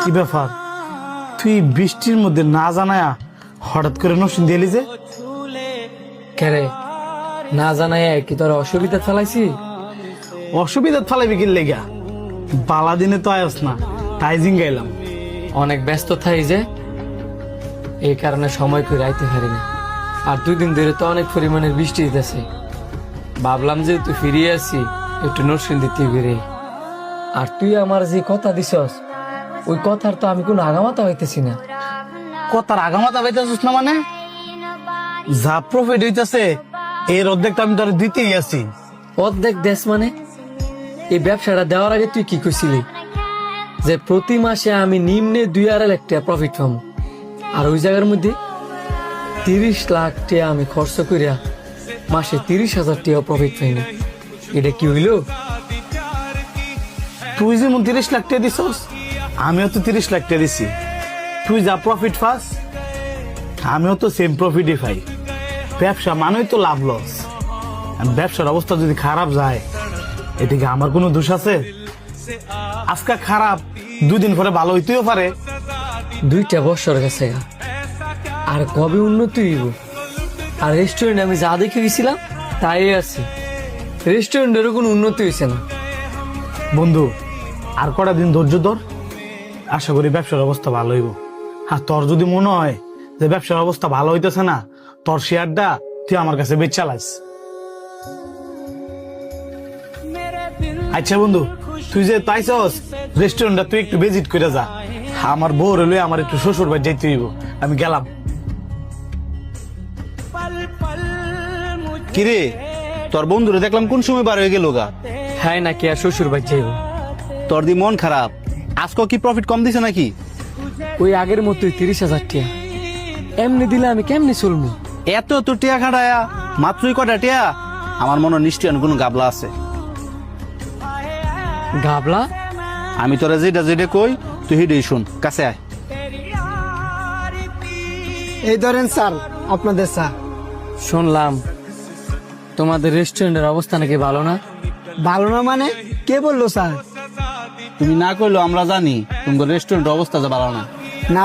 কি ব্যাপার, তুই বৃষ্টির মধ্যে না জানায়া হঠাৎ করে নসিন দিলি যে? কেরে না জানাই কি তোর অসুবিধা চালাইছি? অসুবিধা ফালাইবি কি লেগা? বালা দিনে তো আয়স না, তাই জিঙ্গাইলাম। অনেক ব্যস্ত থাই যে, এই কারণে সময় করে আইতে পারি না। আর 2 দিন ধরে তো অনেক পরিমাণের বৃষ্টি হইতেছে। ভাবলাম যে তুই ফিরিয়ে আসি, একটু নরসিং দিতে বেরে। আর তুই আমার যে কথা দিছস, ওই কথার তো আমি কোনো আগামাতা হইতেছি না। কথার আগামাতা পাইতেছিস না মানে? যা প্রফিট হইতেছে এর অর্ধেকটা আমি তোর দিতেই আছি। অর্ধেক দেশ মানে? এই ব্যবসাটা দেওয়ার আগে তুই কি কইছিলি যে প্রতি মাসে আমি নিম্নে 2.5 লাখ টাকা প্রফিট পাবো, আর ওই জায়গার মধ্যে 30 লাখ টাকা আমি খরচ করিয়া মাসে 30,000 টাকা প্রফিট পাইনি। এটা কি হইল? তুই যেমন 30 লাখ টাকা দিছস, আমিও তো 30 লাখ টাকা দিছি। তুই যা প্রফিট পাস, আমিও তো সেম প্রফিটই পাই। ব্যবসা মানেই তো লাভ লস। ব্যবসার অবস্থা যদি খারাপ যায়, এদিকে আমার কোনো দোষ আছে? আজকে খারাপ, 2 দিন পরে ভালো হইতেও পারে। 2টা বছর গেছে গা, আর কবে উন্নতি হইব? আর রেস্টুরেন্ট আমি যা দেখে গেছিলাম তাই আছে, রেস্টুরেন্টেরও কোনো উন্নতি হয়েছে না। বন্ধু, আর কটা দিন ধৈর্য ধর, আশা করি ব্যবসার অবস্থা ভালো হইব। আর তোর যদি মনে হয় যে ব্যবসার অবস্থা ভালো হইতেছে না, তোর শেয়ারটা তুই আমার কাছে বেচ চালাইস। আচ্ছা বন্ধু, তুই যে পাইছস রেস্টুরেন্টটা তুই একটু ভিজিট করে যা। আমার বউ রইলে আমার একটু শ্বশুর বাড়ি যাইতে হইব, আমি গেলাম। কিরে, তোর বন্ধুরে দেখলাম কোন সময় বার হয়ে গেল গা? হ্যাঁ নাকি আর শ্বশুর বাড়ি যাইব? তোর দি মন খারাপ, আজকে কি প্রফিট কম দিছে নাকি? ওই আগের মতোই 30,000 টাকা এমনি দিলে আমি কেমনি চলবো? এত তো টিয়া খাটায়া মাত্রই কটা টিয়া? আমার মনে হয় নিশ্চয় কোনো গাবলা আছে। গাবলা? আমি তোরা যেটা যেটা কই তুই হিডেই শুন, কাছে আয়। এই ধরেন স্যার আপনাদের চা। শুনলাম তোমাদের রেস্টুরেন্টের অবস্থা নাকি ভালো না? ভালো না মানে? কে বললো স্যার? তুমি না কইলো আমরা জানি তোমার রেস্টুরেন্ট অবস্থা যে ভালো না। না